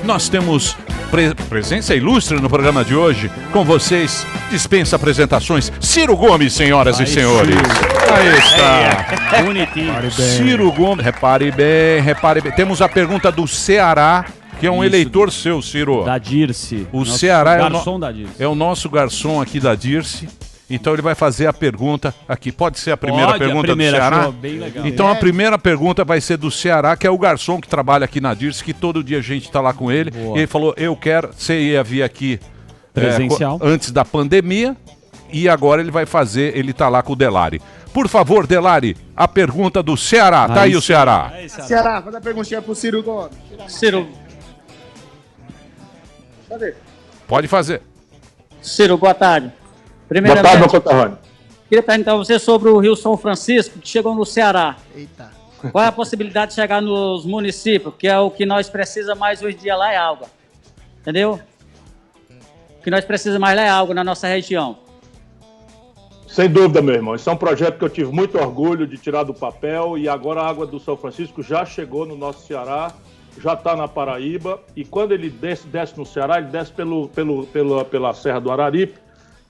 Nós temos presença ilustre no programa de hoje. Com vocês, dispensa apresentações, Ciro Gomes, senhoras e senhores. Aí está. Bonitinho. Ciro Gomes, repare bem. Temos a pergunta do Ceará, que é um eleitor seu, Ciro. Da Dirce. O Ceará é o nosso garçom aqui da Dirce. Então ele vai fazer a pergunta aqui. Pode ser a primeira pergunta do Ceará? Bem legal. Então a primeira pergunta vai ser do Ceará, que é o garçom que trabalha aqui na Dirce, que todo dia a gente está lá com ele. Boa. E ele falou, eu quero... Você ia vir aqui presencial antes da pandemia e agora ele vai fazer, ele está lá com o Delari. Por favor, Delari, a pergunta do Ceará. Tá aí o Ceará. Ceará, faz a perguntinha pro Ciro Gomes. Ciro, Cadê? Pode fazer. Ciro, boa tarde. Boa tarde, meu conterrâneo. Queria perguntar a você sobre o Rio São Francisco, que chegou no Ceará. Eita. Qual é a possibilidade de chegar nos municípios, que é o que nós precisamos mais hoje em dia lá é água. Entendeu? O que nós precisamos mais lá é água na nossa região. Sem dúvida, meu irmão. Esse é um projeto que eu tive muito orgulho de tirar do papel e agora a água do São Francisco já chegou no nosso Ceará, já está na Paraíba e quando ele desce no Ceará, ele desce pela Serra do Araripe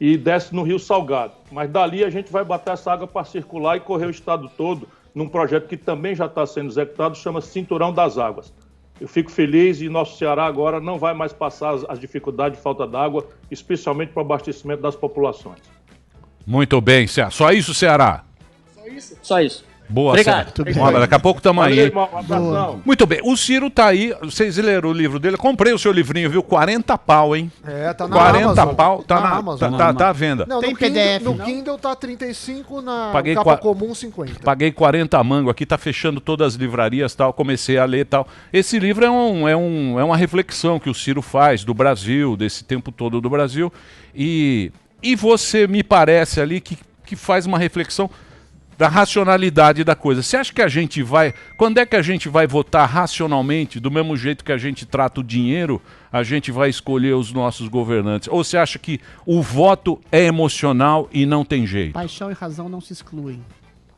e desce no Rio Salgado. Mas dali a gente vai botar essa água para circular e correr o estado todo num projeto que também já está sendo executado, chama Cinturão das Águas. Eu fico feliz e nosso Ceará agora não vai mais passar as dificuldades de falta d'água, especialmente para o abastecimento das populações. Muito bem, Ceará. Só isso, Ceará? Só isso. Boa, Obrigado. Ceará. Daqui a pouco estamos aí. Irmão, um abração. Muito bem, o Ciro tá aí, vocês leram o livro dele, comprei o seu livrinho, viu? 40 pau, hein? É, tá na 40 Amazon. pau, tá na Amazon. tá à venda. Não, Tem no Kindle, PDF, no não? Kindle tá 35, na Paguei capa qua- comum 50. Paguei 40 mango aqui, tá fechando todas as livrarias tal, comecei a ler tal. Esse livro é uma reflexão que o Ciro faz do Brasil, desse tempo todo do Brasil. E você me parece ali que faz uma reflexão da racionalidade da coisa. Você acha que a gente vai... Quando é que a gente vai votar racionalmente, do mesmo jeito que a gente trata o dinheiro, a gente vai escolher os nossos governantes? Ou você acha que o voto é emocional e não tem jeito? Paixão e razão não se excluem.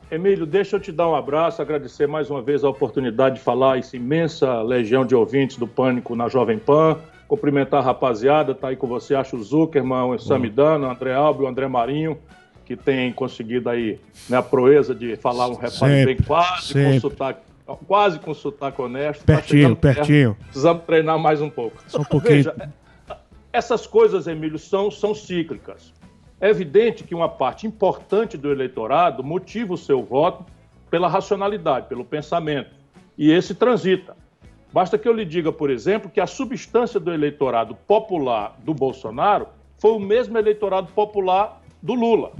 Emílio, deixa eu te dar um abraço, agradecer mais uma vez a oportunidade de falar essa imensa legião de ouvintes do Pânico na Jovem Pan, cumprimentar a rapaziada, tá aí com você, acho o Zuckerman, o Samidana, o André Albi, o André Marinho, que tem conseguido aí, né, a proeza de falar um reparo bem quase com sotaque honesto. Pertinho. Precisamos treinar mais um pouco. Só um pouquinho. Veja, essas coisas, Emílio, são cíclicas. É evidente que uma parte importante do eleitorado motiva o seu voto pela racionalidade, pelo pensamento. E esse transita. Basta que eu lhe diga, por exemplo, que a substância do eleitorado popular do Bolsonaro foi o mesmo eleitorado popular do Lula.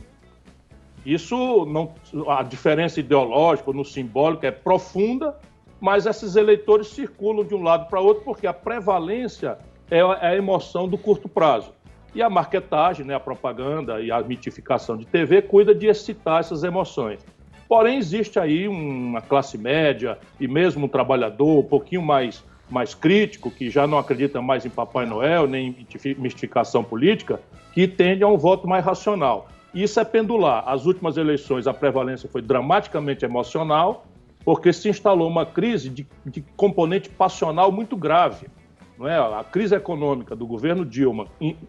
Isso, não, a diferença ideológica, no simbólico, é profunda, mas esses eleitores circulam de um lado para outro porque a prevalência é a emoção do curto prazo. E a marketagem, né, a propaganda e a mitificação de TV cuida de excitar essas emoções. Porém, existe aí uma classe média e mesmo um trabalhador um pouquinho mais crítico, que já não acredita mais em Papai Noel, nem em mistificação política, que tende a um voto mais racional. Isso é pendular. As últimas eleições, a prevalência foi dramaticamente emocional, porque se instalou uma crise de componente passional muito grave. Não é? A crise econômica do governo Dilma,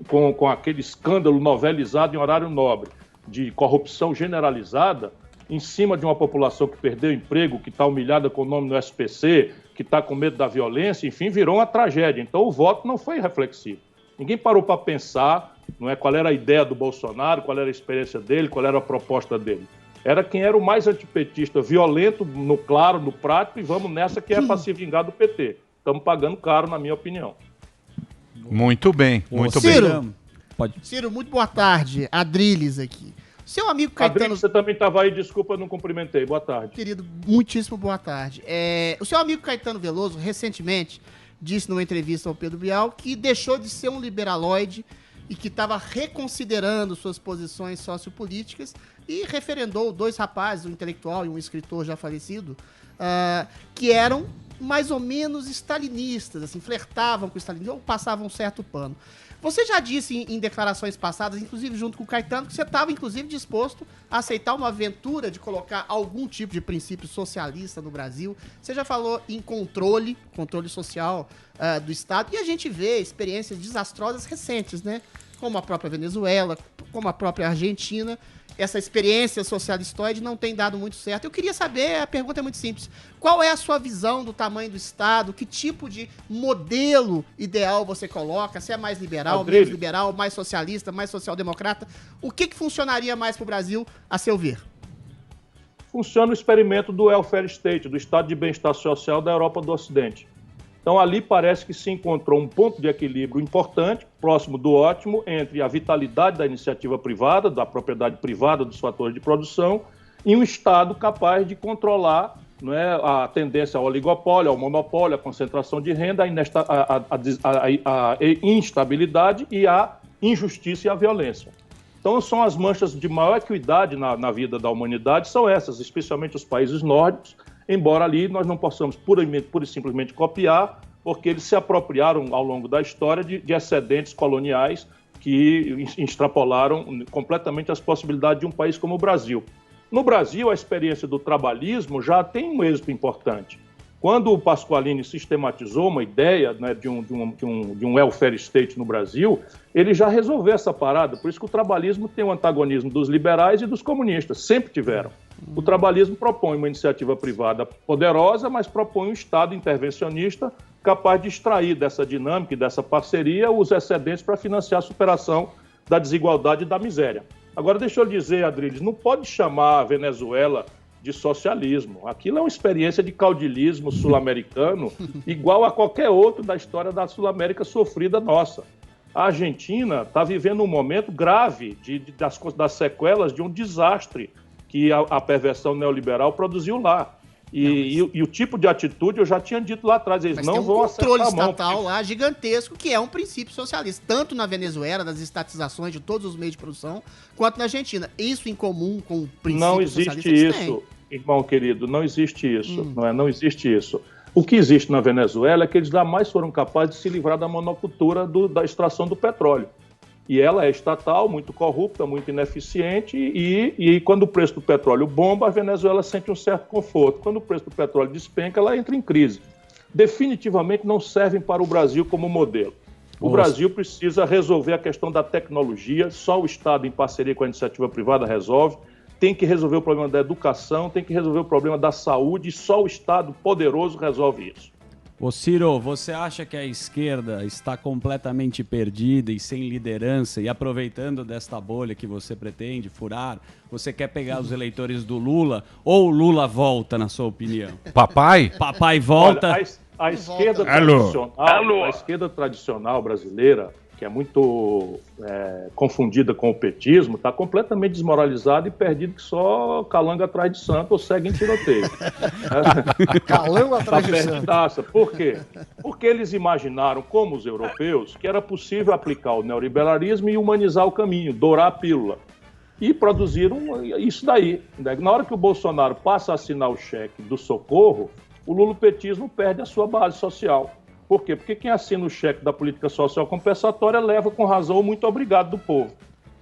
com aquele escândalo novelizado em horário nobre, de corrupção generalizada, em cima de uma população que perdeu emprego, que está humilhada com o nome no SPC, que está com medo da violência, enfim, virou uma tragédia. Então o voto não foi reflexivo. Ninguém parou para pensar, não é, qual era a ideia do Bolsonaro, qual era a experiência dele, qual era a proposta dele. Era quem era o mais antipetista, violento, no claro, no prático, e vamos nessa que é para se vingar do PT. Estamos pagando caro, na minha opinião. Muito bem, muito bem. Ciro, Ciro, muito boa tarde. Adriles aqui. Seu amigo Caetano... Adriles, você também estava aí, desculpa, não cumprimentei. Boa tarde. Querido, muitíssimo boa tarde. O seu amigo Caetano Veloso, recentemente, disse numa entrevista ao Pedro Bial que deixou de ser um liberaloide e que estava reconsiderando suas posições sociopolíticas e referendou dois rapazes, um intelectual e um escritor já falecido, que eram mais ou menos stalinistas, assim, flertavam com o stalinismo ou passavam um certo pano. Você já disse em declarações passadas, inclusive junto com o Caetano, que você estava, inclusive, disposto a aceitar uma aventura de colocar algum tipo de princípio socialista no Brasil. Você já falou em controle social do Estado, e a gente vê experiências desastrosas recentes, né? Como a própria Venezuela, como a própria Argentina. Essa experiência socialistoide não tem dado muito certo. Eu queria saber, a pergunta é muito simples, qual é a sua visão do tamanho do Estado? Que tipo de modelo ideal você coloca? Se é mais liberal, menos liberal, mais socialista, mais social-democrata? O que funcionaria mais para o Brasil, a seu ver? Funciona o experimento do welfare state, do estado de bem-estar social da Europa do Ocidente. Então, ali parece que se encontrou um ponto de equilíbrio importante, próximo do ótimo, entre a vitalidade da iniciativa privada, da propriedade privada dos fatores de produção, e um Estado capaz de controlar, não é, a tendência ao oligopólio, ao monopólio, à concentração de renda, a instabilidade e a injustiça e a violência. Então, são as manchas de maior equidade na vida da humanidade, são essas, especialmente os países nórdicos, embora ali nós não possamos pura e simplesmente copiar, porque eles se apropriaram ao longo da história de excedentes coloniais que extrapolaram completamente as possibilidades de um país como o Brasil. No Brasil, a experiência do trabalhismo já tem um êxito importante. Quando o Pasqualini sistematizou uma ideia, né, de um welfare state no Brasil, ele já resolveu essa parada. Por isso que o trabalhismo tem o antagonismo dos liberais e dos comunistas, sempre tiveram. O trabalhismo propõe uma iniciativa privada poderosa, mas propõe um Estado intervencionista capaz de extrair dessa dinâmica e dessa parceria os excedentes para financiar a superação da desigualdade e da miséria. Agora, deixa eu dizer, Adriles, não pode chamar a Venezuela de socialismo. Aquilo é uma experiência de caudilismo sul-americano igual a qualquer outro da história da Sul-América sofrida nossa. A Argentina está vivendo um momento grave das sequelas de um desastre que a perversão neoliberal produziu lá. E o tipo de atitude, eu já tinha dito lá atrás, eles não vão aceitar. Mas tem um controle estatal lá gigantesco, que é um princípio socialista, tanto na Venezuela, das estatizações de todos os meios de produção, quanto na Argentina. Isso em comum com o princípio socialista? Não existe isso, irmão querido, não existe isso. Não existe isso. O que existe na Venezuela é que eles jamais foram capazes de se livrar da monocultura da extração do petróleo. E ela é estatal, muito corrupta, muito ineficiente, e quando o preço do petróleo bomba, a Venezuela sente um certo conforto. Quando o preço do petróleo despenca, ela entra em crise. Definitivamente não servem para o Brasil como modelo. O Brasil precisa resolver a questão da tecnologia, só o Estado, em parceria com a iniciativa privada, resolve. Tem que resolver o problema da educação, tem que resolver o problema da saúde, e só o Estado poderoso resolve isso. Ô Ciro, você acha que a esquerda está completamente perdida e sem liderança e aproveitando desta bolha que você pretende furar, você quer pegar os eleitores do Lula ou o Lula volta, na sua opinião? Papai? Papai volta? Olha, a esquerda tradicional, a esquerda tradicional brasileira, que é muito confundida com o petismo, está completamente desmoralizada e perdida que só calanga atrás de santo ou segue em tiroteio. Calanga atrás de santo. Por quê? Porque eles imaginaram, como os europeus, que era possível aplicar o neoliberalismo e humanizar o caminho, dourar a pílula. E produziram isso daí. Na hora que o Bolsonaro passa a assinar o cheque do socorro, o lulopetismo perde a sua base social. Por quê? Porque quem assina o cheque da política social compensatória leva com razão o muito obrigado do povo.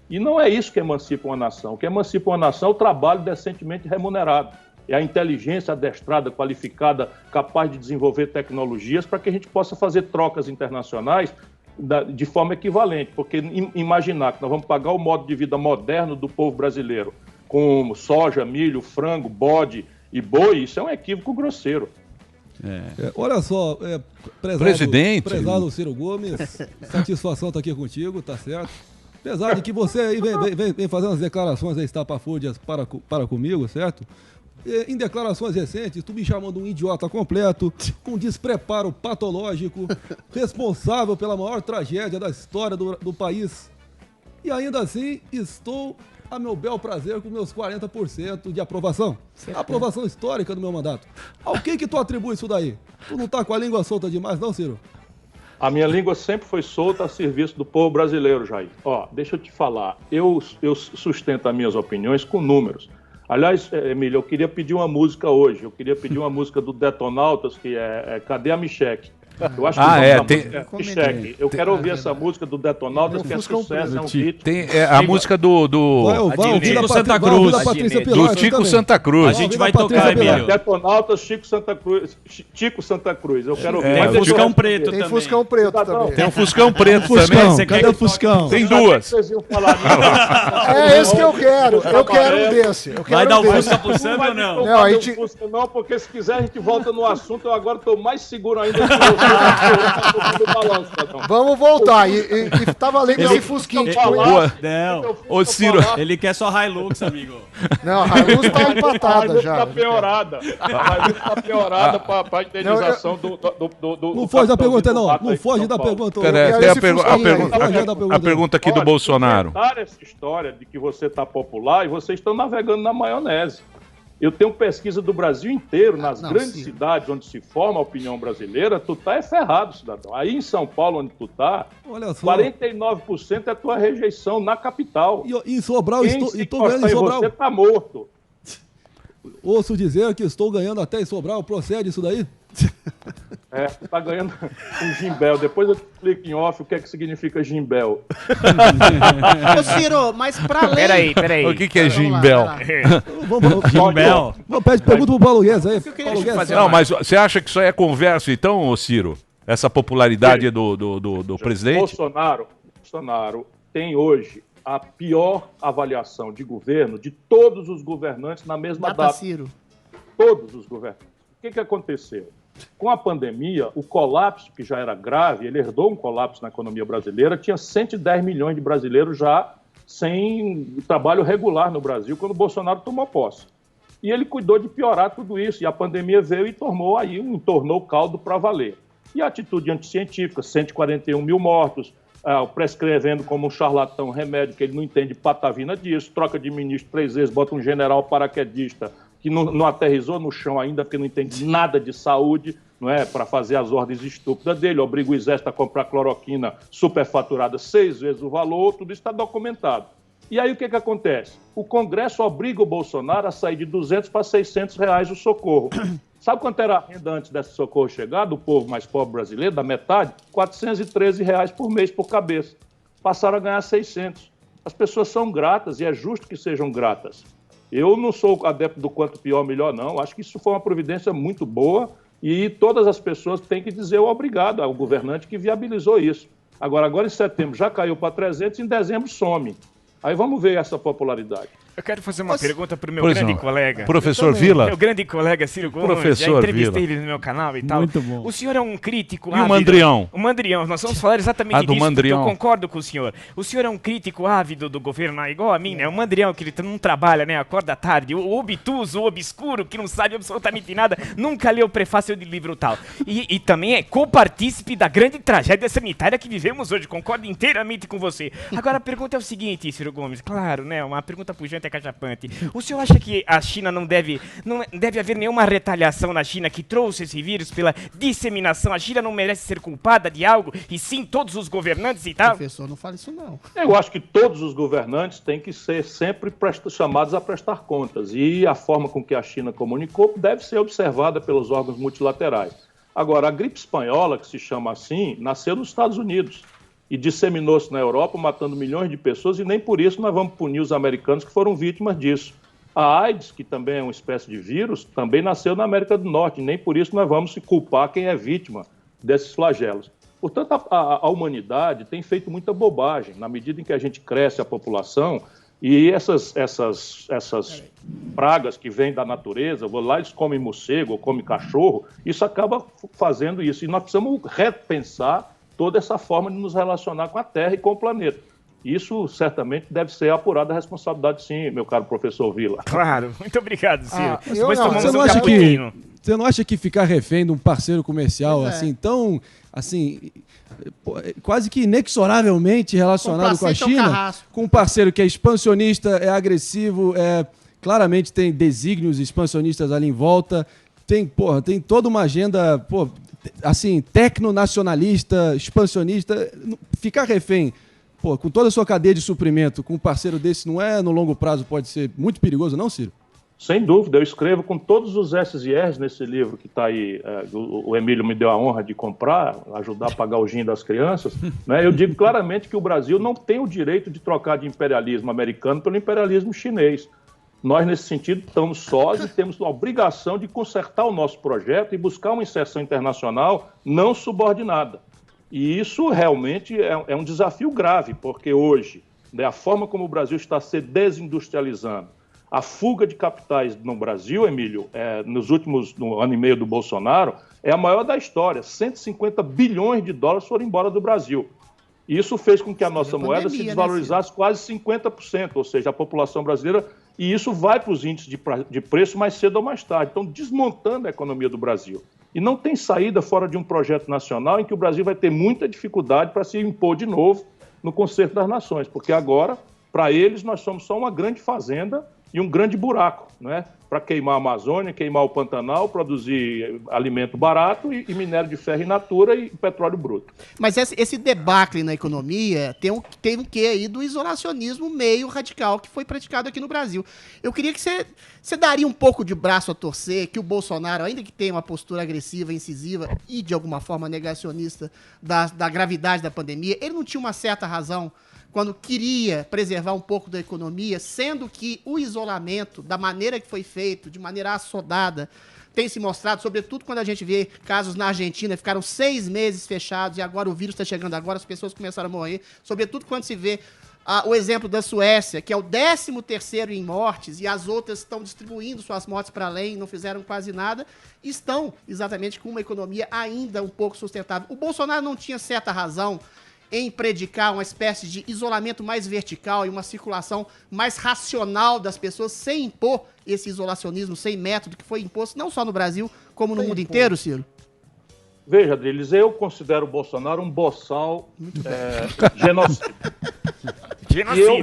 E não é isso que emancipa uma nação. O que emancipa uma nação é o trabalho decentemente remunerado. É a inteligência adestrada, qualificada, capaz de desenvolver tecnologias para que a gente possa fazer trocas internacionais de forma equivalente. Porque imaginar que nós vamos pagar o modo de vida moderno do povo brasileiro com soja, milho, frango, bode e boi, isso é um equívoco grosseiro. Olha só, prezado Ciro Gomes, satisfação estar aqui contigo, tá certo? Apesar de que você aí vem fazendo as declarações aí estapafúrdias para comigo, certo? Em declarações recentes, tu me chamando um idiota completo, com despreparo patológico, responsável pela maior tragédia da história do país. E ainda assim, estou a meu bel prazer com meus 40% de aprovação. Aprovação histórica do meu mandato. Ao que tu atribui isso daí? Tu não tá com a língua solta demais, não, Ciro? A minha língua sempre foi solta a serviço do povo brasileiro, Jair. Ó, deixa eu te falar. Eu sustento as minhas opiniões com números. Aliás, Emílio, eu queria pedir uma música hoje. Eu queria pedir uma música do Detonautas, que é Cadê a Micheque? Eu acho que Micheque. Eu quero ouvir essa música do Detonautas, que é sucesso, é um hit. Tem a música do Tico Santa Cruz. Do Tico Santa Cruz. A gente vai tocar, Emílio. Detonautas, Tico Santa Cruz. Eu quero ouvir. Tem Fuscão Preto também. Tem Fuscão Preto também. Tem um Fuscão Preto também. Cadê o Fuscão? Tem duas. É esse que eu quero. Eu quero um desse. Vai dar o Fusca pro Samba ou não? Não, a gente... não, porque se quiser a gente volta no assunto. Eu agora estou mais seguro ainda que você. Vamos voltar. E tá valendo esse Fusquinho. Não. Ô, Ciro. Ele quer só Hilux, amigo. Não, a Hilux tá empatada já. A Hilux tá piorada pra indenização do Não foge da pergunta, não. Não foge da pergunta. A pergunta aqui do Bolsonaro. Essa história de que você tá popular e vocês estão navegando na maionese. Eu tenho pesquisa do Brasil inteiro, nas grandes cidades onde se forma a opinião brasileira, tu tá ferrado, cidadão. Aí em São Paulo, onde tu tá, 49% é tua rejeição na capital. E em Sobral, estou ganhando em Sobral. Você tá morto. Ouço dizer que estou ganhando até em Sobral. Procede isso daí? Tá ganhando um gimbel. Depois eu te explico em off o que é que significa gimbel. Ô, Ciro, mas pra além... Peraí. O que é gimbel? Gimbel. Pergunta pro Paulo Guedes aí. Não, mas você acha que isso aí é conversa, então, ô Ciro? Essa popularidade do presidente? Bolsonaro tem hoje a pior avaliação de governo de todos os governantes na mesma data. Ciro. Todos os governantes. O que aconteceu? Com a pandemia, o colapso, que já era grave, ele herdou um colapso na economia brasileira, tinha 110 milhões de brasileiros já sem trabalho regular no Brasil quando o Bolsonaro tomou posse. E ele cuidou de piorar tudo isso, e a pandemia veio e entornou o caldo para valer. E a atitude anticientífica, 141 mil mortos, prescrevendo como um charlatão remédio, que ele não entende patavina disso, troca de ministro 3 vezes, bota um general paraquedista que não aterrissou no chão ainda, porque não entende nada de saúde, não é, para fazer as ordens estúpidas dele, obriga o exército a comprar cloroquina superfaturada 6 vezes o valor, tudo isso está documentado. E aí o que acontece? O Congresso obriga o Bolsonaro a sair de 200 para 600 reais o socorro. Sabe quanto era a renda antes desse socorro chegar, do povo mais pobre brasileiro, da metade? 413 reais por mês por cabeça. Passaram a ganhar 600. As pessoas são gratas e é justo que sejam gratas. Eu não sou adepto do quanto pior, melhor, não. Acho que isso foi uma providência muito boa e todas as pessoas têm que dizer o obrigado ao governante que viabilizou isso. Agora em setembro já caiu para 300, em dezembro some. Aí vamos ver essa popularidade. Eu quero fazer uma pergunta para o meu grande colega. Professor Vila. Meu grande colega Ciro Gomes. Professor já entrevistei Vila. ele no meu canal e tal. Muito bom. O senhor é um crítico ávido. E o Mandrião? O Mandrião. Nós vamos falar exatamente do disso, Mandrião. porque eu concordo com o senhor. O senhor é um crítico ávido do governo, igual a mim, né? O Mandrião, que ele não trabalha, né? Acorda tarde. O obtuso, o obscuro, que não sabe absolutamente nada, nunca leu o prefácio de livro tal. E também é copartícipe da grande tragédia sanitária que vivemos hoje. Concordo inteiramente com você. Agora a pergunta é o seguinte, Ciro Gomes. Claro, né? Uma pergunta pujante e cachapante. O senhor acha que a China não deve haver nenhuma retaliação na China que trouxe esse vírus pela disseminação? A China não merece ser culpada de algo e sim todos os governantes e tal? Professor, não fale isso não. Eu acho que todos os governantes têm que ser sempre chamados a prestar contas e a forma com que a China comunicou deve ser observada pelos órgãos multilaterais. Agora, a gripe espanhola, que se chama assim, nasceu nos Estados Unidos e disseminou-se na Europa, matando milhões de pessoas, e nem por isso nós vamos punir os americanos que foram vítimas disso. A AIDS, que também é uma espécie de vírus, também nasceu na América do Norte, e nem por isso nós vamos se culpar quem é vítima desses flagelos. Portanto, a humanidade tem feito muita bobagem, na medida em que a gente cresce a população, e essas pragas que vêm da natureza, lá eles comem morcego ou comem cachorro, isso acaba fazendo isso. E nós precisamos repensar toda essa forma de nos relacionar com a Terra e com o planeta. Isso certamente deve ser apurada a responsabilidade, sim, meu caro professor Vila. Claro, muito obrigado, Ciro. Você não acha que ficar refém de um parceiro comercial assim tão, assim, quase que inexoravelmente relacionado com a China, com um parceiro que é expansionista, é agressivo, claramente tem desígnios expansionistas ali em volta, tem toda uma agenda, assim, tecnonacionalista, expansionista, ficar refém, com toda a sua cadeia de suprimento, com um parceiro desse, não é no longo prazo, pode ser muito perigoso, não, Ciro? Sem dúvida, eu escrevo com todos os S's e R's nesse livro que está aí, o Emílio me deu a honra de comprar, ajudar a pagar o gin das crianças, né? Eu digo claramente que o Brasil não tem o direito de trocar de imperialismo americano pelo imperialismo chinês. Nós, nesse sentido, estamos sós e temos a obrigação de consertar o nosso projeto e buscar uma inserção internacional não subordinada. E isso realmente é um desafio grave, porque hoje, né, a forma como o Brasil está se desindustrializando, a fuga de capitais no Brasil, Emílio, no ano e meio do Bolsonaro, é a maior da história. 150 bilhões de dólares foram embora do Brasil. E isso fez com que a nossa moeda se desvalorizasse quase 50%, ou seja, a população brasileira, e isso vai para os índices de preço mais cedo ou mais tarde. Então, desmontando a economia do Brasil. E não tem saída fora de um projeto nacional em que o Brasil vai ter muita dificuldade para se impor de novo no Concerto das Nações, porque agora, para eles, nós somos só uma grande fazenda e um grande buraco, né? Para queimar a Amazônia, queimar o Pantanal, produzir alimento barato e minério de ferro in natura e petróleo bruto. Mas esse debacle na economia tem um quê aí do isolacionismo meio radical que foi praticado aqui no Brasil. Eu queria que você daria um pouco de braço a torcer, que o Bolsonaro, ainda que tenha uma postura agressiva, incisiva e de alguma forma negacionista da gravidade da pandemia, ele não tinha uma certa razão quando queria preservar um pouco da economia, sendo que o isolamento, da maneira que foi feito, de maneira assodada, tem se mostrado, sobretudo quando a gente vê casos na Argentina, ficaram 6 meses fechados e agora o vírus está chegando agora, as pessoas começaram a morrer, sobretudo quando se vê o exemplo da Suécia, que é o 13º em mortes, e as outras estão distribuindo suas mortes para além, não fizeram quase nada, estão exatamente com uma economia ainda um pouco sustentável. O Bolsonaro não tinha certa razão em predicar uma espécie de isolamento mais vertical e uma circulação mais racional das pessoas, sem impor esse isolacionismo, sem método que foi imposto não só no Brasil, como no mundo inteiro, Ciro? Veja, Adriles, eu considero o Bolsonaro um boçal genocida.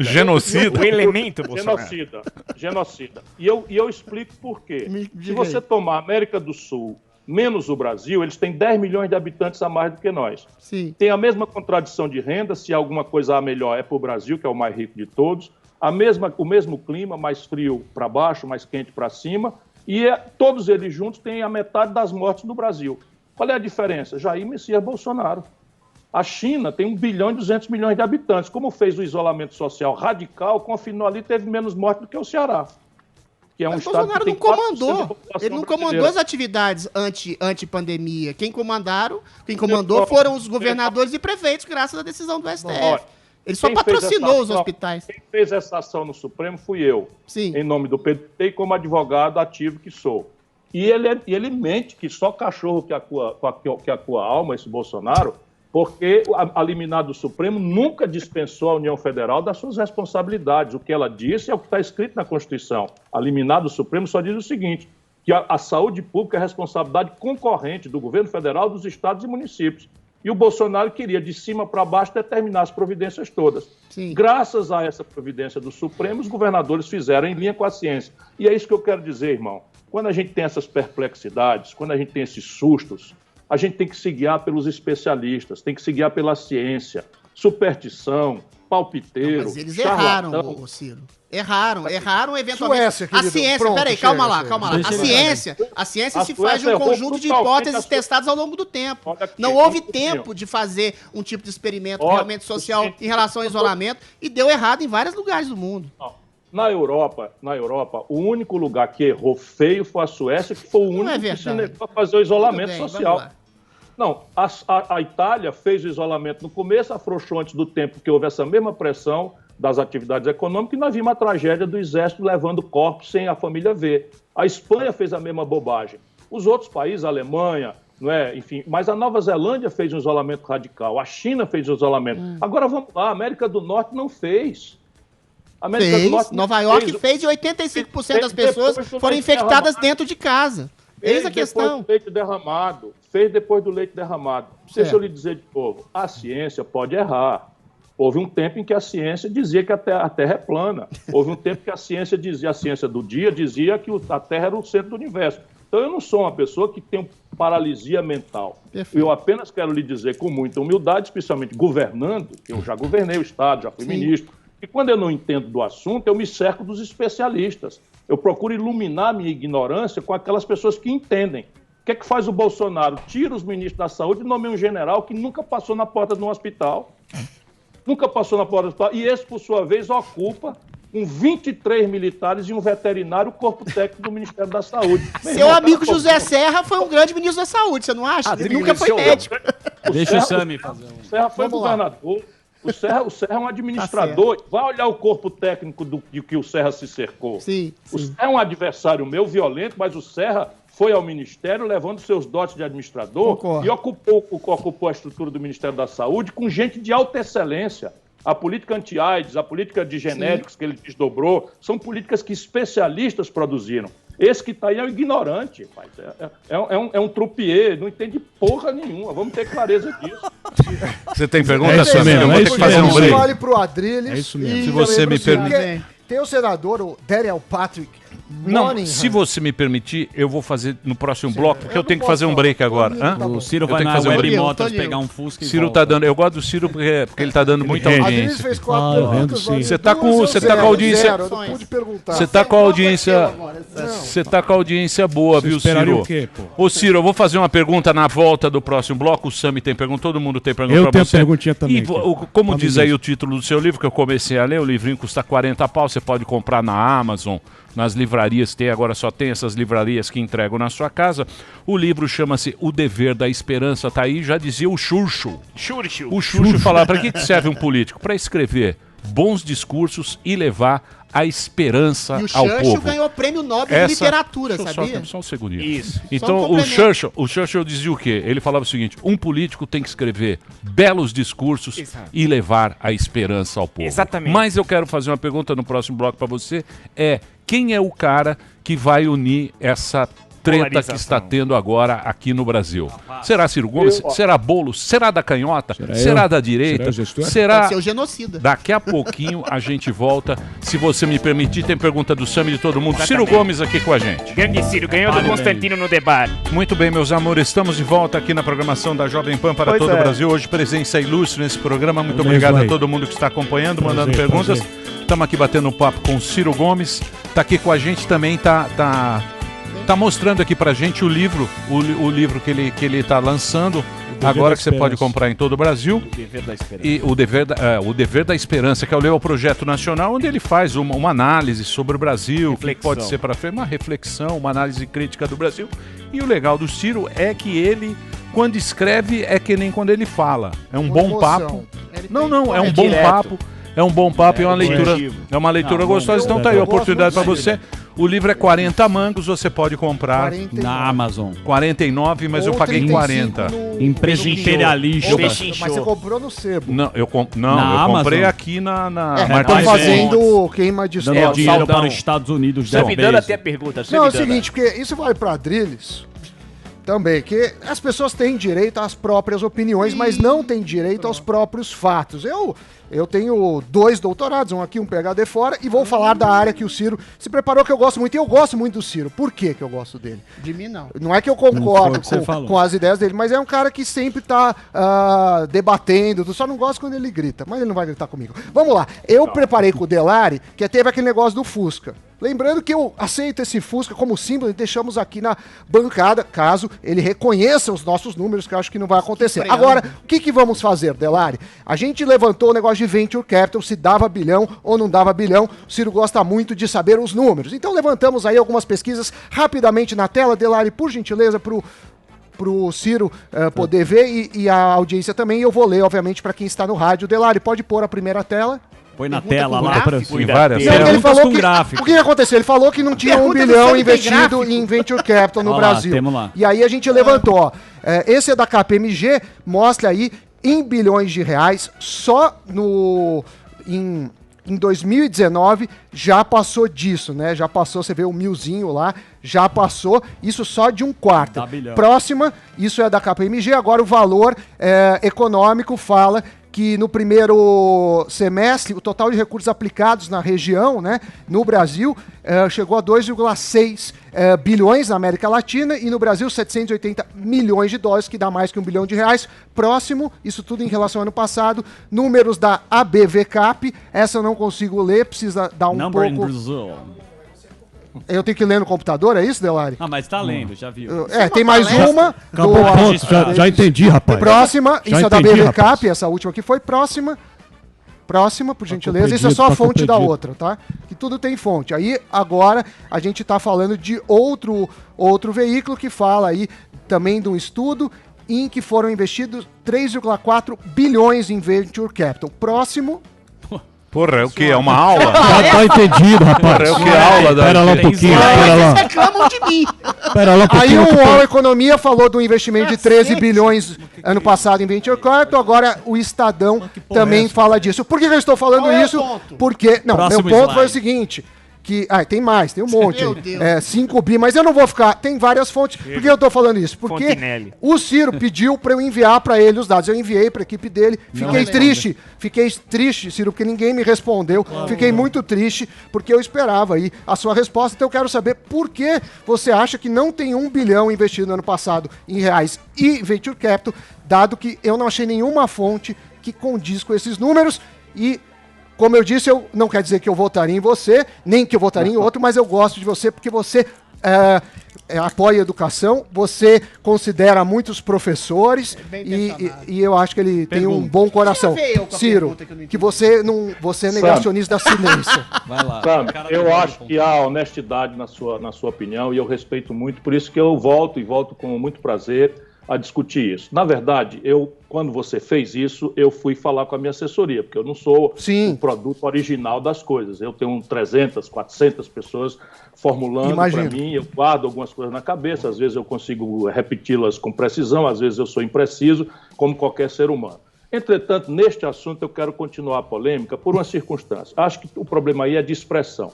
Genocida? O elemento Bolsonaro. Genocida. E eu explico por quê. Se você tomar a América do Sul menos o Brasil, eles têm 10 milhões de habitantes a mais do que nós. Sim. Tem a mesma contradição de renda, se alguma coisa há melhor é para o Brasil, que é o mais rico de todos, o mesmo clima, mais frio para baixo, mais quente para cima, e todos eles juntos têm a metade das mortes no Brasil. Qual é a diferença? Jair Messias Bolsonaro. A China tem 1 bilhão e 200 milhões de habitantes. Como fez o isolamento social radical, confinou ali, teve menos mortes do que o Ceará. Que é um Mas estado Bolsonaro que não tem comandou. Ele não comandou as atividades anti-pandemia. Quem comandou foram os governadores e prefeitos, graças à decisão do STF. Ele só patrocinou os hospitais. Quem fez essa ação no Supremo fui eu, Sim, em nome do PT e como advogado ativo que sou. E ele mente que só cachorro que acua a alma, esse Bolsonaro, porque a liminar do Supremo nunca dispensou a União Federal das suas responsabilidades. O que ela disse é o que está escrito na Constituição. A liminar do Supremo só diz o seguinte, que a saúde pública é responsabilidade concorrente do governo federal, dos estados e municípios. E o Bolsonaro queria, de cima para baixo, determinar as providências todas. sim. Graças a essa providência do Supremo, os governadores fizeram em linha com a ciência. E é isso que eu quero dizer, irmão. Quando a gente tem essas perplexidades, quando a gente tem esses sustos, a gente tem que se guiar pelos especialistas, tem que se guiar pela ciência. Superstição, palpiteiro, Mas eles charlatão. erraram, Ciro. Erraram eventualmente. Suécia, querido. A ciência, Pronto, peraí, chega, calma lá. Deixa A ciência se faz de um conjunto de hipóteses testadas ao longo do tempo. Olha aqui, Não houve um pouquinho. tempo de fazer um tipo de experimento Olha, realmente social em relação ao isolamento e deu errado em vários lugares do mundo. Na Europa, o único lugar que errou feio foi a Suécia, que foi o único que se negou a fazer o isolamento Tudo bem, social. vamos lá. Não, a Itália fez o isolamento no começo, afrouxou antes do tempo que houve essa mesma pressão das atividades econômicas e nós vimos a tragédia do exército levando corpos sem a família ver. A Espanha fez a mesma bobagem. Os outros países, a Alemanha, não é? Enfim, mas a Nova Zelândia fez um isolamento radical, a China fez um isolamento. Agora vamos lá, a América do Norte não fez. A América do Norte não Nova York fez e 85% das pessoas foram infectadas dentro de casa. Eis a questão. Fez depois do leite derramado. Deixa eu lhe dizer de novo, a ciência pode errar. Houve um tempo em que a ciência dizia que a Terra é plana. Houve um tempo que a ciência do dia dizia que a Terra era o centro do universo. Então eu não sou uma pessoa que tem paralisia mental. Perfeito. Eu apenas quero lhe dizer com muita humildade, especialmente governando, que eu já governei o Estado, já fui ministro, e quando eu não entendo do assunto, eu me cerco dos especialistas. Eu procuro iluminar minha ignorância com aquelas pessoas que entendem. O que é que faz o Bolsonaro? Tira os ministros da saúde e nomeia um general que nunca passou na porta de um hospital. Nunca passou na porta do hospital. E esse, por sua vez, ocupa com 23 militares e um veterinário o corpo técnico do Ministério da Saúde. Seu amigo José Serra foi um grande ministro da saúde, você não acha? Ele nunca foi médico. Deixa o Sami fazer um... O Serra foi governador. O Serra é um administrador. Vai olhar o corpo técnico de que o Serra se cercou. Sim. O Serra é um adversário meu, violento, mas o Serra foi ao Ministério levando seus dotes de administrador e ocupou a estrutura do Ministério da Saúde com gente de alta excelência. A política anti-AIDS, a política de genéricos que ele desdobrou, são políticas que especialistas produziram. Esse que está aí é um ignorante, rapaz. É um troupier, não entende porra nenhuma. Vamos ter clareza disso. Você tem pergunta, Sami? Eu vou ter que fazer um break. Vale pro Adriles. É isso mesmo. Se você me permite. Tem o senador, o Daniel Patrick. Não, se você me permitir, eu vou fazer no próximo bloco, porque eu tenho que fazer um break agora. O Ciro vai na Web Motors pegar um Fusca e Ciro tá dando. Eu gosto do Ciro porque ele tá dando muita audiência. Fez 4 perguntas. Você tá com a audiência. Você tá com a audiência. Você tá com a audiência boa, viu, Ciro? Ô, Ciro, eu vou fazer uma pergunta na volta do próximo bloco. O Sami tem pergunta, todo mundo tem pergunta pra você. Eu tenho perguntinha também. E como diz aí o título do seu livro, que eu comecei a ler, o livrinho custa 40 pau, você pode comprar na Amazon, nas livrarias, agora só tem essas livrarias que entregam na sua casa. O livro chama-se O Dever da Esperança, tá aí, já dizia o Churchill. O Churchill falava, para que serve um político? Para escrever bons discursos e levar a esperança ao povo. E o Churchill ganhou o prêmio Nobel de Literatura, sabia? Só um segundinho. Isso. Então, o Churchill dizia o quê? Ele falava o seguinte, um político tem que escrever belos discursos e levar a esperança ao povo. Exatamente. Mas eu quero fazer uma pergunta no próximo bloco para você, quem é o cara que vai unir essa treta que está tendo agora aqui no Brasil? Será Ciro Gomes? Será Boulos? Será da canhota? Será da direita? Será... Pode ser o genocida. Daqui a pouquinho a gente volta. Se você me permitir, tem pergunta do Sami de todo mundo. Ciro Gomes aqui com a gente. Grande Ciro, ganhou do Constantino no debate. Muito bem, meus amores, estamos de volta aqui na programação da Jovem Pan para todo o Brasil. Hoje presença ilustre nesse programa. Muito obrigado a todo mundo que está acompanhando, mandando perguntas. Estamos aqui batendo um papo com o Ciro Gomes. Está aqui com a gente também, tá mostrando aqui pra gente o livro que ele tá lançando agora, que você pode comprar em todo o Brasil. O Dever da Esperança. E o Dever da Esperança, que é o Projeto Nacional, onde ele faz uma análise sobre o Brasil, o que pode ser para frente, uma reflexão, uma análise crítica do Brasil. E o legal do Ciro é que ele, quando escreve, é que nem quando ele fala. É um bom papo. Não, é um bom papo. É um bom papo e é uma leitura gostosa. Então tá aí a oportunidade para você. O livro é 40 mangos, você pode comprar 49. Na Amazon. 49, mas eu paguei 40. Empresa imperialista. Mas você comprou no sebo. Não, eu comprei aqui na Estão fazendo queima de dando dinheiro para os Estados Unidos. Você me dando até a pergunta. Não, é o seguinte, porque isso vale para Adriles também, que as pessoas têm direito às próprias opiniões, mas não têm direito aos próprios fatos. Eu tenho 2 doutorados, um aqui, um PhD fora, e vou falar da área que o Ciro se preparou, que eu gosto muito, e eu gosto muito do Ciro. Por que eu gosto dele? De mim, não. Não é que eu concordo com as ideias dele, mas é um cara que sempre tá debatendo, só não gosto quando ele grita, mas ele não vai gritar comigo. Vamos lá, eu preparei com o Delari, que teve aquele negócio do Fusca. Lembrando que eu aceito esse Fusca como símbolo e deixamos aqui na bancada, caso ele reconheça os nossos números, que eu acho que não vai acontecer. Agora, o que vamos fazer, Delari? A gente levantou o negócio de Venture Capital, se dava bilhão ou não dava bilhão. O Ciro gosta muito de saber os números. Então levantamos aí algumas pesquisas rapidamente na tela. Delari, por gentileza, pro Ciro poder ver e a audiência também. E eu vou ler, obviamente, para quem está no rádio. Delari, pode pôr a primeira tela. Põe na tela lá para várias. Ele falou o que aconteceu? Ele falou que não tinha 1 bilhão investido em Venture Capital no Brasil. Lá. E aí a gente levantou, esse é da KPMG, mostra aí em bilhões de reais, só em 2019 já passou disso, né? Já passou, você vê o milzinho lá, já passou, isso só de 1/4. Próxima, isso é da KPMG, agora o valor econômico fala que no primeiro semestre, o total de recursos aplicados na região, né, no Brasil, chegou a 2,6 bilhões na América Latina e no Brasil 780 milhões de dólares, que dá mais que R$1 bilhão. Próximo, isso tudo em relação ao ano passado, números da ABVCAP, essa eu não consigo ler, precisa dar um pouco... Eu tenho que ler no computador, é isso, Delari? Ah, mas tá lendo, já viu. Tem mais uma. Acabou, pronto, já entendi, rapaz. Próxima, Já isso é da entendi, BRCap, rapaz. essa última aqui foi próxima. Próxima, por gentileza. Isso é só a fonte da outra, tá? Que tudo tem fonte. Aí, agora, a gente tá falando de outro veículo que fala aí também de um estudo em que foram investidos 3,4 bilhões em Venture Capital. Próximo. Porra, é o quê? É uma aula? Tá entendido, rapaz. Porra, é o que? Aula da... Pera lá um pouquinho, pera lá. Vocês reclamam de mim. Pera lá um Aí pouquinho. o UOL Economia falou do investimento de 13 bilhões ano passado em Venture Capital, agora o Estadão também fala disso. Por que eu estou falando Qual é o isso? ponto? Porque, não, Próximo meu ponto foi o slide. seguinte, que, tem mais, tem um monte. Meu aí. Deus. 5 bi, mas eu não vou ficar, tem várias fontes. Por que eu tô falando isso? Porque Fontinelli. o Ciro pediu para eu enviar para ele os dados. Eu enviei para a equipe dele. Fiquei triste, Ciro, porque ninguém me respondeu. Fiquei muito triste, porque eu esperava aí a sua resposta. Então eu quero saber por que você acha que não tem 1 bilhão investido no ano passado em reais e Venture Capital, dado que eu não achei nenhuma fonte que condiz com esses números e... Como eu disse, eu não quer dizer que eu votaria em você, nem que eu votaria em outro, mas eu gosto de você porque você apoia a educação, você considera muitos professores e eu acho que ele tem um bom coração. Ciro, que você é negacionista da silêncio. Vai lá. Sam, Cara, eu acho que há honestidade na sua opinião e eu respeito muito, por isso que eu volto com muito prazer a discutir isso. Na verdade, quando você fez isso, eu fui falar com a minha assessoria, porque eu não sou o produto original das coisas. Eu tenho 300, 400 pessoas formulando para mim, eu guardo algumas coisas na cabeça, às vezes eu consigo repeti-las com precisão, às vezes eu sou impreciso, como qualquer ser humano. Entretanto, neste assunto eu quero continuar a polêmica por uma circunstância. Acho que o problema aí é de expressão.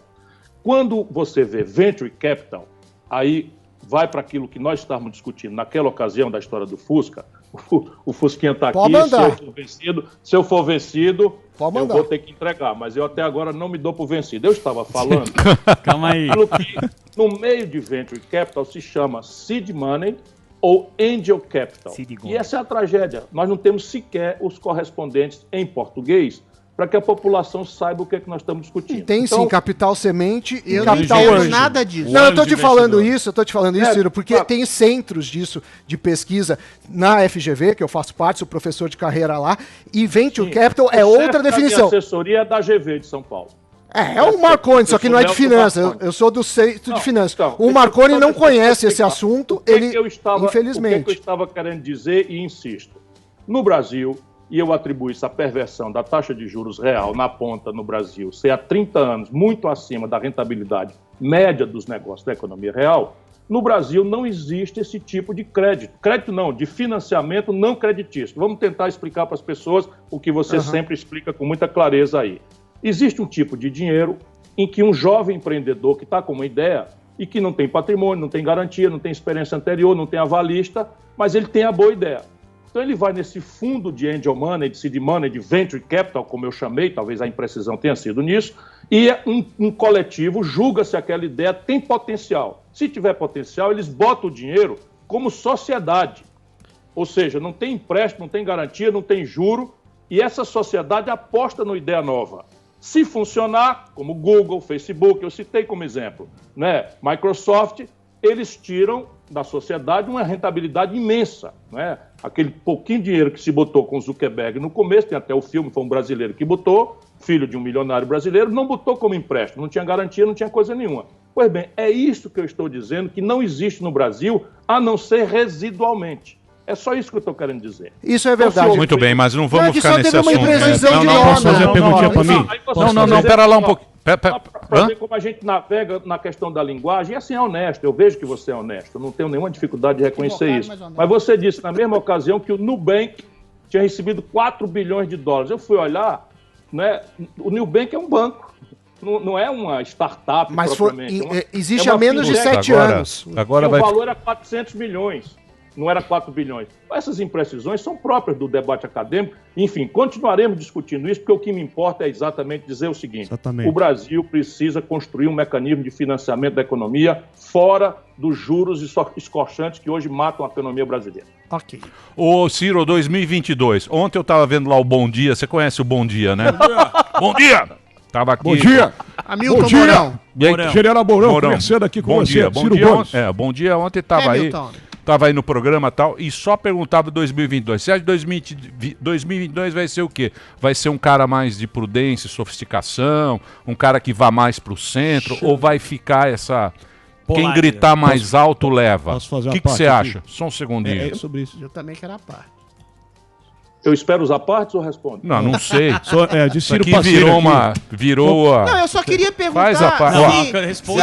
Quando você vê Venture Capital, aí vai para aquilo que nós estávamos discutindo naquela ocasião da história do Fusca. O Fusquinha está aqui, se eu for vencido, eu vou ter que entregar, mas eu até agora não me dou por vencido. Eu estava falando Calma aí. aquilo que no meio de Venture Capital se chama Seed Money ou Angel Capital. E essa é a tragédia. Nós não temos sequer os correspondentes em português para que a população saiba o que é que nós estamos discutindo. Tem sim, capital semente e Eu capital não entendo anjo. nada disso. Não, eu tô te falando isso, Ciro, porque tem centros disso, de pesquisa na FGV, que eu faço parte, sou professor de carreira lá, e Venture Capital é outra definição. A assessoria é da GV de São Paulo. É o Marconi, só que não é de finanças. Eu sou do centro de finanças. O Marconi não conhece esse assunto, infelizmente. O que eu estava querendo dizer, e insisto, no Brasil, e eu atribuo isso à perversão da taxa de juros real na ponta no Brasil, ser há 30 anos muito acima da rentabilidade média dos negócios da economia real, no Brasil não existe esse tipo de crédito. Crédito não, de financiamento não creditício. Vamos tentar explicar para as pessoas o que você sempre explica com muita clareza aí. Existe um tipo de dinheiro em que um jovem empreendedor que está com uma ideia e que não tem patrimônio, não tem garantia, não tem experiência anterior, não tem avalista, mas ele tem a boa ideia. Então ele vai nesse fundo de angel money, de seed money, de venture capital, como eu chamei, talvez a imprecisão tenha sido nisso, e um coletivo julga se aquela ideia tem potencial. Se tiver potencial, eles botam o dinheiro como sociedade. Ou seja, não tem empréstimo, não tem garantia, não tem juro, e essa sociedade aposta numa ideia nova. Se funcionar, como Google, Facebook, eu citei como exemplo, né? Microsoft, eles tiram da sociedade uma rentabilidade imensa, né? Aquele pouquinho dinheiro que se botou com o Zuckerberg no começo, tem até o filme, foi um brasileiro que botou, filho de um milionário brasileiro, não botou como empréstimo, não tinha garantia, não tinha coisa nenhuma. Pois bem, é isso que eu estou dizendo, que não existe no Brasil, a não ser residualmente. É só isso que eu estou querendo dizer. Isso é verdade. Muito bem, mas não vamos ficar nesse assunto. Posso fazer a perguntinha para mim? Não, pera lá um pouquinho. Para ver como a gente navega na questão da linguagem, e assim é honesto, eu vejo que você é honesto, eu não tenho nenhuma dificuldade de reconhecer isso. Mas você disse na mesma ocasião que o Nubank tinha recebido 4 bilhões de dólares. Eu fui olhar, né, o Nubank é um banco, não é uma startup mas propriamente. Existe há menos de 7 anos. Agora o valor era 400 milhões. Não era 4 bilhões. Essas imprecisões são próprias do debate acadêmico. Enfim, continuaremos discutindo isso, porque o que me importa é exatamente dizer o seguinte. O Brasil precisa construir um mecanismo de financiamento da economia fora dos juros escorchantes que hoje matam a economia brasileira. Ok. Ô, Ciro, 2022. Ontem eu estava vendo lá o Bom Dia. Você conhece o Bom Dia, né? Bom Dia! Tava aqui. Bom dia! Hamilton Mourão. General Mourão, conversando aqui com você, Ciro Gomes. Bom dia, ontem estava aí. Tava aí no programa e tal, e só perguntava 2022. Você acha que 2022 vai ser o quê? Vai ser um cara mais de prudência, sofisticação, um cara que vá mais pro centro, ou vai ficar essa... Quem gritar mais alto leva. O que você acha? Só um segundinho. É sobre isso. Eu também quero a parte. Eu espero os apartes ou respondo? Não sei. De Ciro aqui virou a... Não, eu só queria perguntar... Faz a parte. Responde.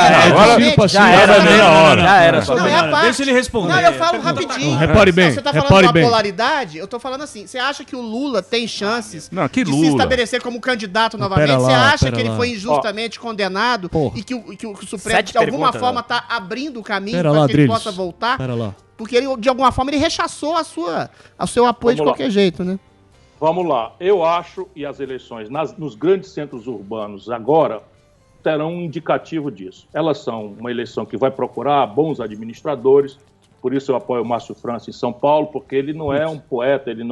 Já era meia hora. Já era. Não, é a parte. Deixa ele responder. Não, eu falo rapidinho. Repare bem. Você tá falando da polaridade, eu tô falando assim, você acha que o Lula tem chances de se estabelecer como candidato novamente? Você acha que ele foi injustamente condenado e que o Supremo, de alguma forma, tá abrindo o caminho para que ele possa voltar? Porque ele, de alguma forma, ele rechaçou o seu apoio de qualquer jeito, né? Vamos lá. Eu acho, e as eleições nos grandes centros urbanos agora terão um indicativo disso. Elas são uma eleição que vai procurar bons administradores, por isso eu apoio o Márcio França em São Paulo, porque ele não é um poeta, ele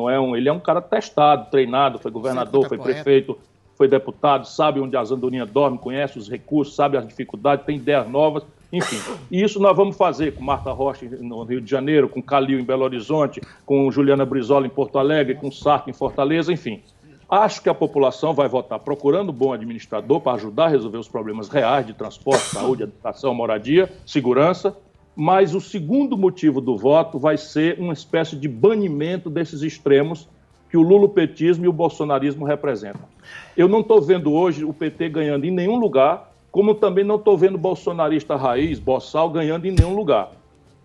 é um cara testado, treinado, foi governador, foi prefeito, foi deputado, sabe onde a andorinha dorme, conhece os recursos, sabe as dificuldades, tem ideias novas. Enfim, e isso nós vamos fazer com Marta Rocha no Rio de Janeiro, com Calil em Belo Horizonte, com Juliana Brizola em Porto Alegre, com Sarto em Fortaleza, enfim. Acho que a população vai votar procurando um bom administrador para ajudar a resolver os problemas reais de transporte, saúde, educação, moradia, segurança, mas o segundo motivo do voto vai ser uma espécie de banimento desses extremos que o lulopetismo e o bolsonarismo representam. Eu não estou vendo hoje o PT ganhando em nenhum lugar, como também não estou vendo bolsonarista raiz, boçal, ganhando em nenhum lugar.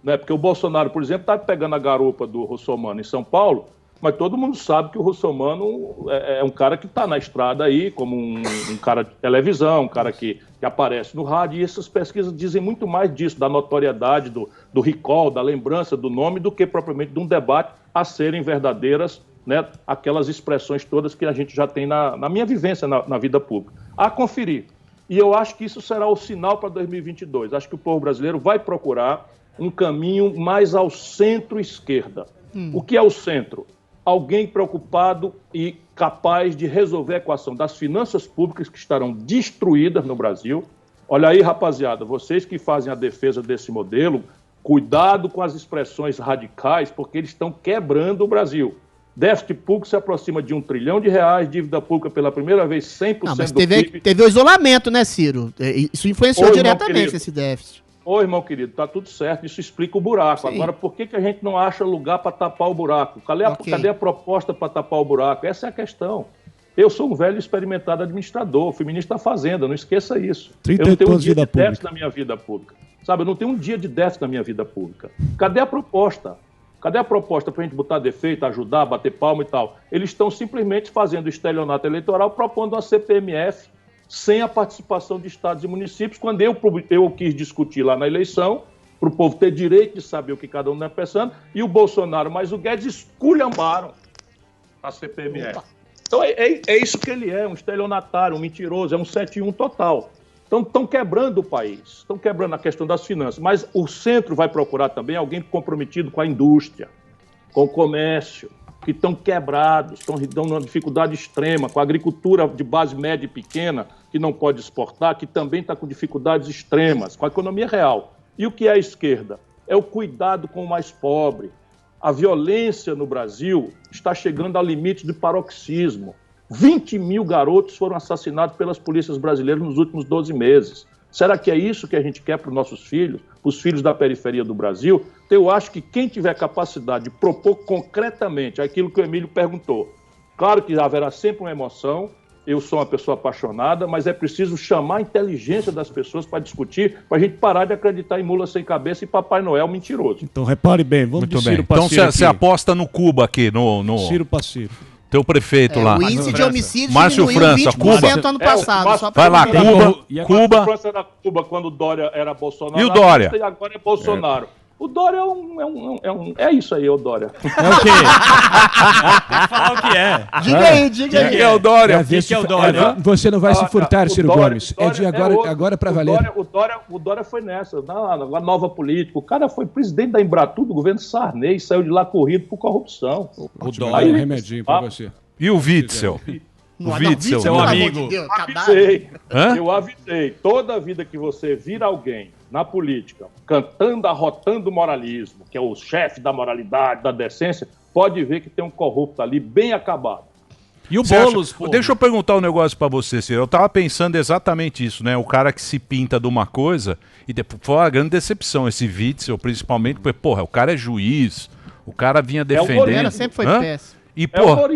Né? Porque o Bolsonaro, por exemplo, está pegando a garupa do Russomano em São Paulo, mas todo mundo sabe que o Russomano é um cara que está na estrada aí, como um cara de televisão, um cara que aparece no rádio, e essas pesquisas dizem muito mais disso, da notoriedade, do recall, da lembrança do nome, do que propriamente de um debate a serem verdadeiras, né, aquelas expressões todas que a gente já tem na minha vivência na vida pública. A conferir. E eu acho que isso será o sinal para 2022. Acho que o povo brasileiro vai procurar um caminho mais ao centro-esquerda. O que é o centro? Alguém preocupado e capaz de resolver a equação das finanças públicas que estarão destruídas no Brasil. Olha aí, rapaziada, vocês que fazem a defesa desse modelo, cuidado com as expressões radicais, porque eles estão quebrando o Brasil. Déficit público se aproxima de R$1 trilhão, dívida pública pela primeira vez 100% mas do PIB. Teve o isolamento, né, Ciro? Isso influenciou diretamente esse déficit. Ô, irmão querido, tá tudo certo, isso explica o buraco. Sim. Agora, por que a gente não acha lugar para tapar o buraco? Cadê a proposta para tapar o buraco? Essa é a questão. Eu sou um velho experimentado administrador, fui ministro da Fazenda, não esqueça isso. Eu não tenho um dia de déficit na minha vida pública. Sabe, eu não tenho um dia de déficit na minha vida pública. Cadê a proposta? Cadê a proposta para a gente botar defeito, ajudar, bater palma e tal? Eles estão simplesmente fazendo estelionato eleitoral, propondo uma CPMF sem a participação de estados e municípios, quando eu quis discutir lá na eleição, para o povo ter direito de saber o que cada um está pensando, e o Bolsonaro mais o Guedes esculhambaram a CPMF. Então é isso que ele é, um estelionatário, um mentiroso, é um 7-1 total. Então estão quebrando o país, estão quebrando a questão das finanças, mas o centro vai procurar também alguém comprometido com a indústria, com o comércio, que estão quebrados, estão numa dificuldade extrema, com a agricultura de base média e pequena, que não pode exportar, que também está com dificuldades extremas, com a economia real. E o que é a esquerda? É o cuidado com o mais pobre. A violência no Brasil está chegando ao limite de paroxismo. 20 mil garotos foram assassinados pelas polícias brasileiras nos últimos 12 meses. Será que é isso que a gente quer para os nossos filhos, para os filhos da periferia do Brasil? Então, eu acho que quem tiver capacidade de propor concretamente aquilo que o Emílio perguntou, claro que haverá sempre uma emoção, eu sou uma pessoa apaixonada, mas é preciso chamar a inteligência das pessoas para discutir, para a gente parar de acreditar em mula sem cabeça e Papai Noel mentiroso. Então, repare bem, vamos de Ciro para Ciro. Então, você aposta no Cuba aqui, no... Ciro para Ciro. Teu prefeito lá. O índice de homicídio Márcio França, 20% Cuba. ano passado. Vai lá, Cuba. Márcio França era Cuba quando o Dória era Bolsonaro. E o Dória? E agora é Bolsonaro. O Dória é isso aí, o Dória. É o quê? Tem que falar o que é. Diga aí. Quem é o Dória? Que é o Dória? Você não vai se furtar, Ciro Gomes. É de agora para valer. O Dória foi nessa, na nova política. O cara foi presidente da Embratur do governo Sarney, saiu de lá corrido por corrupção. O Dória é um remedinho para você. E o Witzel? O Witzel, seu amigo. Eu avisei. Toda vida que você vir alguém na política cantando, arrotando o moralismo, que é o chefe da moralidade, da decência, pode ver que tem um corrupto ali bem acabado. E o Boulos, pô? Deixa eu perguntar um negócio pra você, Ciro. Eu tava pensando exatamente isso, né? O cara que se pinta de uma coisa e depois foi uma grande decepção. Esse Witzel, principalmente, porque, porra, o cara é juiz, o cara vinha defendendo. Sempre foi péssimo. E, porra,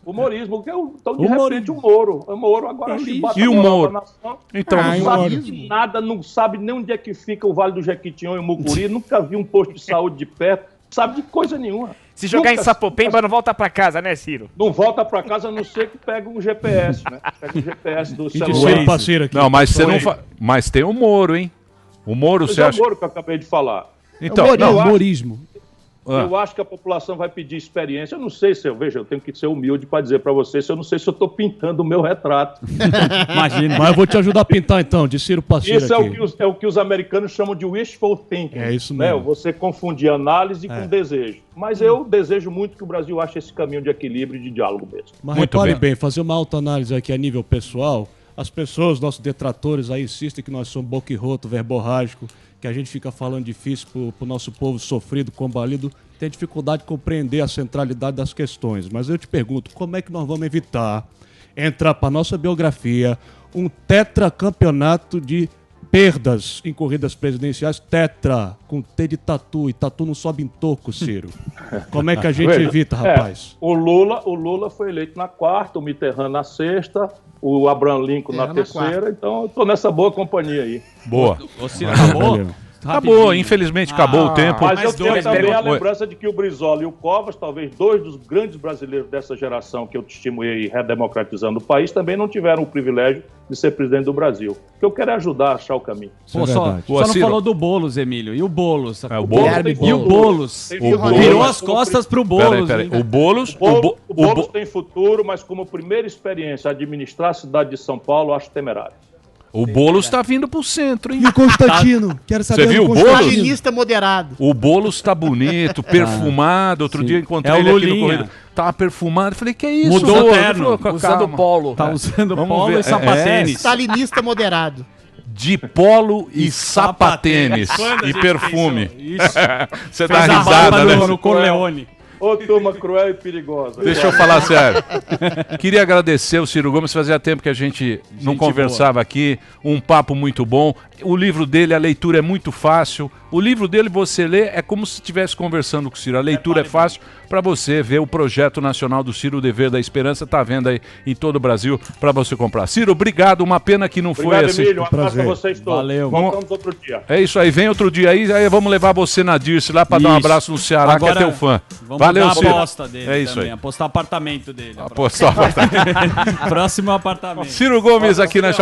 Humorismo, que então de repente o Moro agora chibata e o Moro? Nação, Então, não sabe de nada, não sabe nem onde é que fica o Vale do Jequitinhonha e o Mucuri, nunca viu um posto de saúde de perto, não sabe de coisa nenhuma. Se jogar em Sapopemba, não volta pra casa, né, Ciro? Não volta pra casa, a não ser que pega um GPS, né? Pega um GPS do celular. Não, mas você não mas tem o Moro, hein? O Moro, você acha... É o Moro que eu acabei de falar. Então, humorismo. Eu acho que a população vai pedir experiência. Eu não sei se eu tenho que ser humilde para dizer para vocês, eu não sei se eu estou pintando o meu retrato. Imagina. Mas eu vou te ajudar a pintar então, de Ciro Passeira. Isso é o que os americanos chamam de wishful thinking. É isso mesmo. Né? Você confundir análise com desejo. Mas eu desejo muito que o Brasil ache esse caminho de equilíbrio e de diálogo mesmo. Mas repare bem, fazer uma autoanálise aqui a nível pessoal, as pessoas, nossos detratores aí insistem que nós somos boquirroto, verborrágico, que a gente fica falando difícil pro nosso povo sofrido, combalido, tem dificuldade de compreender a centralidade das questões. Mas eu te pergunto, como é que nós vamos evitar entrar para nossa biografia um tetracampeonato de perdas em corridas presidenciais, com T de tatu, e tatu não sobe em toco, Ciro. Como é que a gente evita, rapaz? O Lula foi eleito na quarta, o Mitterrand na sexta, o Abraham Lincoln na terceira, então eu tô nessa boa companhia aí. Boa. Ô, Ciro, acabou? Acabou, infelizmente acabou o tempo. Mas eu tenho também a lembrança de que o Brizola e o Covas, talvez dois dos grandes brasileiros dessa geração que eu testemunhei redemocratizando o país, também não tiveram o privilégio de ser presidente do Brasil. O que eu quero é ajudar a achar o caminho. Pô, só não falou do Boulos, Emílio. E o Boulos? O Boulos? E o Boulos? Virou as costas pro Boulos. Peraí. O Boulos... O Boulos tem futuro, mas como primeira experiência administrar a cidade de São Paulo, acho temerário. O Boulos tá vindo pro centro, hein? E o Constantino? Quero saber. Você viu o Boulos? Stalinista moderado. O Boulos tá bonito, perfumado. Outro dia eu encontrei ele aqui no corredor. Tava perfumado. Falei, que é isso? Mudou o terno. Usando polo. Tá usando polo e sapatênis. Stalinista moderado. De polo e sapatênis. E perfume. Você dá risada, né? No Corleone. Ô, turma cruel e perigosa. Deixa eu falar sério. Queria agradecer o Ciro Gomes. Fazia tempo que a gente não conversava aqui. Um papo muito bom. O livro dele, a leitura é muito fácil. O livro dele, você lê, é como se estivesse conversando com o Ciro. A leitura é fácil para você ver o projeto nacional do Ciro, o Dever da Esperança. Tá vendo aí em todo o Brasil para você comprar. Ciro, obrigado. Uma pena que não foi assim. Emílio, um abraço a vocês todos. Valeu. Voltamos outro dia. É isso aí. Vem outro dia aí vamos levar você na Dirce lá para dar um abraço no Ceará, agora, que é teu fã. Valeu, Ciro. A aposta dele é isso também. aí. Apostar apartamento dele. Apostar apartamento. Próximo apartamento. Ciro Gomes aqui na